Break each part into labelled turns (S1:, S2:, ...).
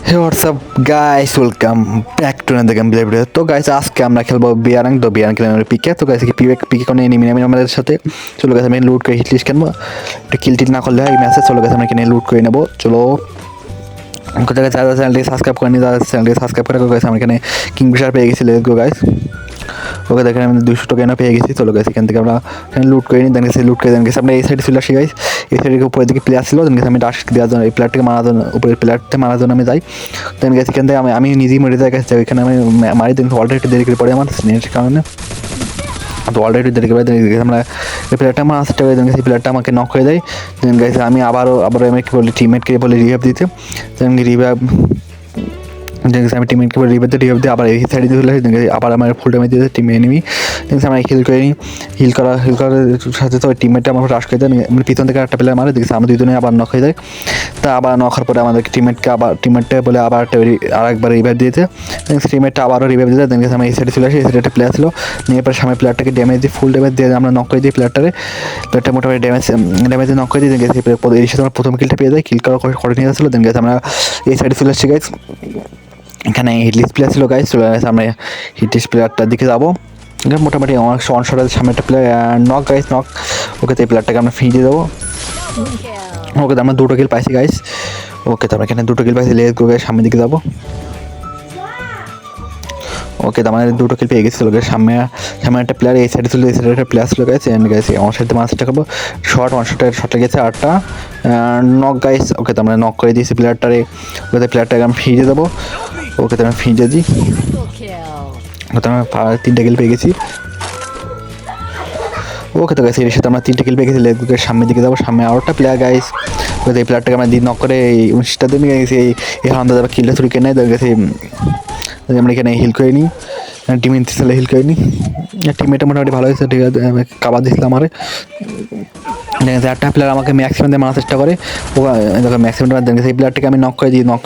S1: Hey what's up guys, welcome back to another game video. তো guys, আজকে আমরা খেলবো বিয়ারাং। তো বিয়ারাং খেলে পিকে। তো গাইস, পিকে কোনো এনিমি আমি আমাদের সাথে চলো গাইস, আমি লুট করে হিটলিস্ট খেলবো। একটু কিল টিল না করলে হয় এই ম্যাচে। চলো গাইস, আমরা কিনে লুট করে নেবো। চলো কোথায় গাইস, যারা চ্যানেলটিকে সাবস্ক্রাইব করেনি তারা চ্যানেলটিকে সাবস্ক্রাইব করে গাইস। আমরা এখানে কিংফিশার পেয়ে গেছি। Let's go guys. ওকে, দেখেন আমি 200 টোকেনও পেয়ে গেছি। চলো গাইস, এখান থেকে আমরা এখানে লুট করে নিই। দেন গেছি লুট করে দেন গেছি আমরা এই সাইডে চলে আসি গাইস। এই সাইডে উপরের দিকে প্লেয়ার ছিল। দেন গেছি আমি ডাস্ট দেওয়ার জন্য এই প্লেয়ারটাকে মারার জন্য, উপরের প্লেয়ারটা মারার জন্য আমি যাই। দেন গেছি এখান থেকে আমি নিজেই মরে যাই গেছি। এখানে আমি মারি। দেন অলরেডি একটু দেরি করে পড়ে আমার নেটের কারণে। তো অলরেডি দেরি করে আমরা এই প্লেয়ারটা আমার আসতে হবে। দেন গেছি প্লেয়ারটা আমাকে নক করে দেয়। দেন গেছি আমি আবারও আমি কি বলি টিমমেটকে বলি রিভাইভ দিতে। দেন রিভাইভ দেখছি আমি টিমমেটকে রিভাইভ দিয়ে আবার এই সাইডে চলে আসি। আবার আমার ফুল ড্যামেজ দিয়েছে টিম এনিমি। দেখছি আমরা হিল করে নিই। হিল করার সাথে তো ওই টিমমেটটা আমার রাশ করে দেয়। মানে পিছন থেকে একটা প্লেয়ার মারে। দেখছি আমরা দুজনে আবার নক হয়ে যায়। তা আবার নক হওয়ার পরে আমাদের টিমমেটটা বলে আবার আরেকবার রিভাইভ দিয়েছে। দেখছি টিমমেটটা আবারও রিভাইভ দিয়েছে। দেখছি আমরা এই সাইডে চলে আসি। এই সাইডে একটা প্লেয়ার ছিল। নিয়ে পরে সামনে প্লেয়ারটাকে ড্যামেজ দিয়ে ফুল ড্যামেজ দিয়ে আমরা নক করে দিই প্লেয়ারটা মোটামুটি ড্যামেজ নক করে দিই। দেখছি এই সাথে আমরা প্রথম কিলটা পেয়ে যাই। কিল করা করে নিয়ে আসছিলো। দেন গেছে আমরা এই সাইডে চলে আসছি গাইস। এখানে হিটলিস্ট প্লেয়ার ছিল গাইস। চলে গেছে আমরা হিটলিস্ট প্লেয়ারটার দিকে যাবো। মোটামুটি আমার অন শটের সামনে একটা প্লেয়ার নক গাইস, নক। ওকে, তো এই প্লেয়ারটাকে আমরা ফিরিয়ে দেবো। ওকে, তো আমরা 2টো কিল পাইছি গাইস। ওকে, তো আমরা এখানে 2টো কিল পাইছি। লেটস গো গাইস, সামনের দিকে যাবো। ওকে, তো আমাদের 2টো কিল পেয়ে গেছি। চলো গাইস, সামনে একটা প্লেয়ার এই সাইডে ছিল, এই সাইডে একটা প্লেয়ার ছিল গাইস। এন্ড গাইস আমার সাথে চেষ্টা করবো। শটে গেছে 8টা নক গাইস। ওকে, তো আমরা নক করে দিয়েছি প্লেয়ারটারে। ওকে, প্লেয়ারটাকে আমি ফিরিয়ে দেবো। ওকে, তো আমি ফিরিয়ে দিই। তো আমরা 3টা কিল পেয়ে গেছি। ওকে, তো গাইস এর সাথে আমরা 3টা কিল পেয়ে গেছি। লেটস গো, সামনের দিকে যাবো। সামনে আরও একটা প্লেয়ার গাইস। ওকে, এই প্লেয়ারটাকে আমরা নক করে 19টা দিন গেছি। এই হান্দা যাবে কিলটা চুরি করে নেয়। গেছি আমরা এখানে হিল করে নিই। টিম ইনতে হিল করে নিই। টিমমেটটা মোটামুটি ভালো হয়েছে। ঠিক আছে, কাবার দিয়েছিল আমারে। একটা প্লেয়ার আমাকে ম্যাক্সিমাম দিয়ে মারার চেষ্টা করে। ও দেখো ম্যাক্সিমাম দেখে এই প্লেয়ারটাকে আমি নক করে দিই। নক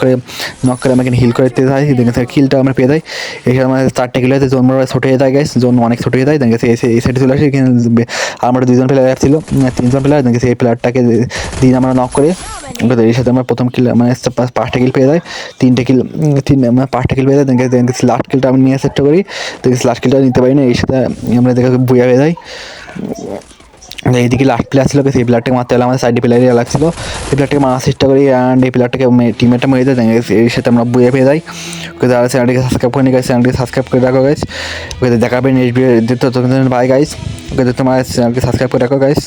S1: করে আমাকে হিল করে দিতে চাই। দেখে কিলটা আমরা পেয়ে যাই। এখানে আমাদের 4টা কিল হয়েছে। জোন ছোট হয়ে যায় গাইস। জোন অনেক ছোট হয়ে যায়। দেখে এই সাইডে চলে আসে। এখানে আমরা 2জন প্লেয়ার ছিল, 3জন প্লেয়ার। দেখে এই প্লেয়ারটাকে দিন আমরা নক করে এর সাথে আমরা প্রথম কিল মানে 5টা কিল পেয়ে যাই। 5টা কিল পেয়ে যাই। দেখে লাস্ট কিলটা আমি নিয়ে চেষ্টা করি। দেখে লাস্ট কিলটা নিতে পারি না। এই সাথে আমরা দেখে বুয়া হয়ে যাই। এইদিকে লাস্ট প্লেয়ার ছিল, সেই প্লেয়ারটাকে মারতে হলে আমাদের সাইডে প্লেয়ারই লাগছিল। এই প্লেয়ারটাকে মারার চেষ্টা করি। অ্যান্ড এই প্লেয়ারটাকে টিমমেটটা মেরে দেয়। এর সাথে আমরা বুয়ে পেয়ে যাই। ওকে, যারা চ্যানেলটিকে সাবস্ক্রাইব করে নি গাইস, চ্যানেলটিকে সাবস্ক্রাইব করে রাখো গাইস। ওকে, দেখা পাবেন next video. Bye guys. Okay, তোমার চ্যানেলকে সাবস্ক্রাইব করে রাখো গাইস।